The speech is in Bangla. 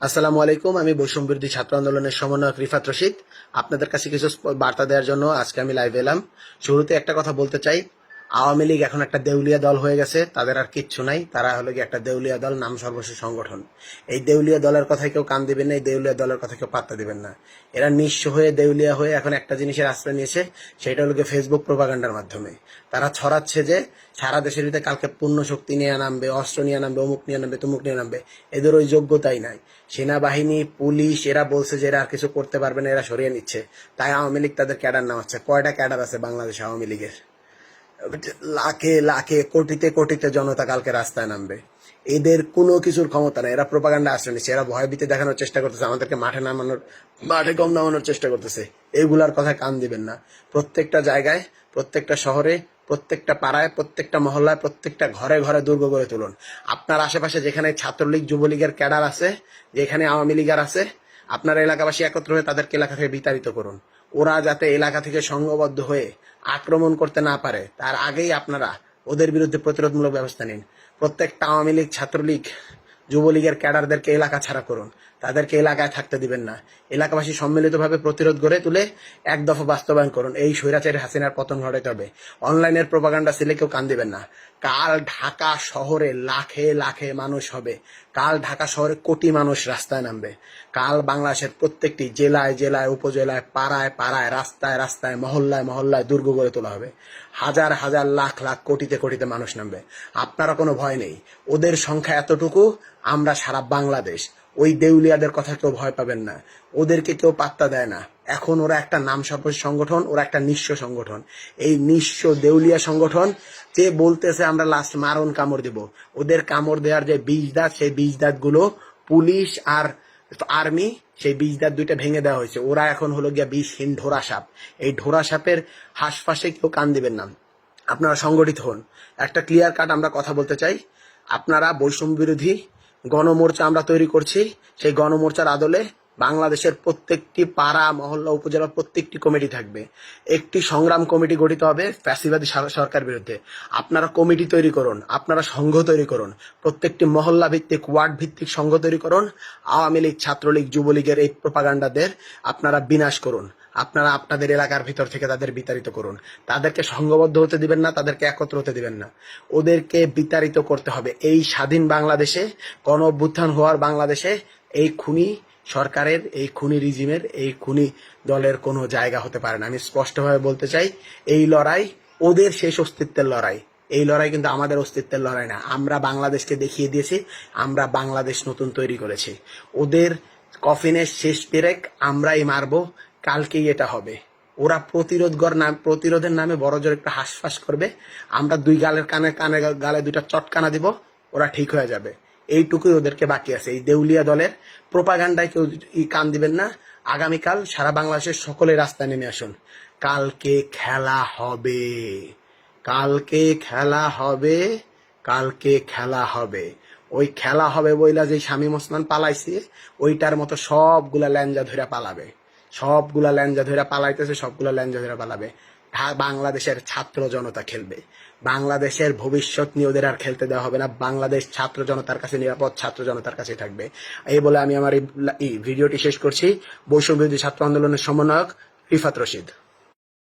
আসসালামু আলাইকুম। আমি বৈষম্য বিরোধী ছাত্র আন্দোলনের সমন্বয়ক রিফাত রশিদ। আপনাদের কাছে কিছু বার্তা দেওয়ার জন্য আজকে আমি লাইভে এলাম। শুরুতে একটা কথা বলতে চাই, আওয়ামী লীগ এখন একটা দেউলিয়া দল হয়ে গেছে। তাদের আর কিচ্ছু নাই, তারা হলো গিয়ে একটা দেউলিয়া দল, নাম সর্বস্ব সংগঠন। এই দেউলিয়া দলের কথায় কেউ কান দিবেন না, এই দেউলিয়া দলের কথা কেউ পাত্তা দিবেন না। এরা নিঃস্ব হয়ে দেউলিয়া হয়ে এখন একটা জিনিসের আশ্রয় নিয়েছে, সেটা হলো গিয়ে ফেসবুক প্রোপাগান্ডার মাধ্যমে। তারা ছড়াচ্ছে যে সারা দেশের ভিতরে কালকে পূর্ণ শক্তি নিয়ে নামবে, অস্ত্র নিয়ে নামবে, অমুক নিয়ে নামবে, তুমুক নিয়ে নামবে। এদের ওই যোগ্যতাই নাই। সেনাবাহিনী, পুলিশ এরা বলছে যে এরা আর কিছু করতে পারবে না, এরা সরিয়ে নিচ্ছে। তাই আওয়ামী লীগ তাদের ক্যাডার নামাচ্ছে। কয়টা ক্যাডার আছে বাংলাদেশ আওয়ামী লীগের? লাখে লাখে কোটিতে কোটিতে জনতা কালকে রাস্তায় নামবে। এদের কোনো কিছুর ক্ষমতা নাই। এরা প্রোপাগান্ডা আশ্রয় নিচ্ছে, এরা ভয়ভীতি দেখানোর চেষ্টা করতেছে, আমাদেরকে মাঠে কম নামানোর চেষ্টা করতেছে। এগুলার কথায় কান দিবেন না। প্রত্যেকটা জায়গায়, প্রত্যেকটা শহরে, প্রত্যেকটা পাড়ায়, প্রত্যেকটা মহল্লায়, প্রত্যেকটা ঘরে ঘরে দুর্গ গড়ে তুলুন। আপনার আশেপাশে যেখানে ছাত্রলীগ, যুবলীগের ক্যাডার আছে, যেখানে আওয়ামী লীগার আছে, আপনার এলাকাবাসী একত্র হয়ে তাদেরকে এলাকা থেকে বিতাড়িত করুন। ওরা যাতে এলাকা থেকে সংঘবদ্ধ হয়ে আক্রমণ করতে না পারে, তার আগেই আপনারা ওদের বিরুদ্ধে প্রতিরোধমূলক ব্যবস্থা নিন। প্রত্যেকটা আওয়ামী লীগ, ছাত্রলীগ, যুবলীগের ক্যাডারদেরকে এলাকা ছাড়া করুন। তাদেরকে এলাকায় থাকতে দিবেন না। এলাকাবাসী সম্মিলিতভাবে প্রতিরোধ গড়ে তুলে এক দফা বাস্তবায়ন করুন। এই স্বৈরাচারী হাসিনার পতন ঘটাতে হবে। অনলাইনের প্রোপাগান্ডা ছেলে কেউ কান দিবেন না। কাল ঢাকা শহরে লাখে লাখে মানুষ হবে। কাল ঢাকা শহরে কোটি মানুষ রাস্তায় নামবে। কাল বাংলাদেশের প্রত্যেকটি জেলায় জেলায়, উপজেলায়, পাড়ায় পাড়ায়, রাস্তায় রাস্তায়, মহল্লায় মহল্লায় দুর্গ গড়ে তোলা হবে। হাজার হাজার লাখ লাখ কোটিতে কোটিতে মানুষ নামবে। আপনারা কোনো ভয় নেই। ওদের সংখ্যা এতটুকু, আমরা সারা বাংলাদেশ। ওই দেউলিয়াদের কথা কেউ ভয় পাবেন না। ওদেরকে কেউ পাত্তা দেয় না। এখন ওরা একটা নাম সর্বস্ব সংগঠন, ওরা একটা নিঃস্ব সংগঠন। এই নিঃস্ব দেউলিয়া সংগঠন যে বলতেছে আমরা লাস্ট মারণ কামড় দিব, ওদের কামড় দেওয়ার যে বীজ দাঁত, সেই বীজ দাঁত গুলো পুলিশ আর আর্মি, সেই বীজ দাঁত দুইটা ভেঙে দেওয়া হয়েছে। ওরা এখন হলো গিয়া বিষহীন ঢোরা সাপ। এই ঢোরা সাপের হাঁসফাঁসে কেউ কান দিবেন না। আপনারা সংগঠিত হন। একটা ক্লিয়ার কাট আমরা কথা বলতে চাই। আপনারা বৈষম্য বিরোধী গণমোর্চা আমরা তৈরি করছি। সেই গণমোর্চার আদলে বাংলাদেশের প্রত্যেকটি পাড়া, মহল্লা, উপজেলার প্রত্যেকটি কমিটি থাকবে। একটি সংগ্রাম কমিটি গঠিত হবে ফ্যাসিবাদী সরকার বিরুদ্ধে। আপনারা কমিটি তৈরি করুন, আপনারা সংঘ তৈরি করুন। প্রত্যেকটি মহল্লা ভিত্তিক, ওয়ার্ড ভিত্তিক সংঘ তৈরি করুন। আওয়ামী লীগ, ছাত্রলীগ, যুবলীগের এই প্রোপাগান্ডাদের আপনারা বিনাশ করুন। আপনারা আপনাদের এলাকার ভিতর থেকে তাদের বিতাড়িত করুন। তাদেরকে সংঘবদ্ধ হতে দিবেন না, তাদেরকে একত্র হতে দিবেন না। ওদেরকে বিতাড়িত করতে হবে। এই স্বাধীন বাংলাদেশে, গণ অভ্যুত্থান হওয়ার বাংলাদেশে এই খুনি সরকারের, এই খুনি রিজিমের, এই খুনি দলের কোনো জায়গা হতে পারে না। আমি স্পষ্টভাবে বলতে চাই, এই লড়াই ওদের শেষ অস্তিত্বের লড়াই। এই লড়াই কিন্তু আমাদের অস্তিত্বের লড়াই না। আমরা বাংলাদেশকে দেখিয়ে দিয়েছি, আমরা বাংলাদেশ নতুন তৈরি করেছি। ওদের কফিনের শেষ পেরেক আমরাই মারবো। কালকেই এটা হবে। ওরা প্রতিরোধের নামে বড় জোর একটা হাঁসফাঁস করবে। আমরা দুই গালের কানে কানে গালে দুইটা চটকানা দিব, ওরা ঠিক হয়ে যাবে। এইটুকুই ওদেরকে বাকি আছে। এই দেউলিয়া দলের প্রোপাগান্ডায় কেউ কান দিবেন না। আগামীকাল সারা বাংলাদেশের সকলে রাস্তায় নেমে আসুন। কালকে খেলা হবে, কালকে খেলা হবে, কালকে খেলা হবে। ওই খেলা হবে বইলা যে শামীম ওসমান পালাইছে, ওইটার মতো সবগুলা ল্যাঞ্জা ধইরা পালাবে। সবগুলা ল্যাঞ্জা ধইরা পালাইতেছে, সবগুলা ল্যাঞ্জা ধইরা পালাবে। বাংলাদেশের ছাত্র জনতা খেলবে। বাংলাদেশের ভবিষ্যৎ নিয়ে ওদের আর খেলতে দেওয়া হবে না। বাংলাদেশ ছাত্র জনতার কাছে নিরাপদ, ছাত্র জনতার কাছে থাকবে। এই বলে আমি আমার এই ভিডিওটি শেষ করছি। বৈষম্য বিরোধী ছাত্র আন্দোলনের সমন্বয়ক রিফাত রশিদ।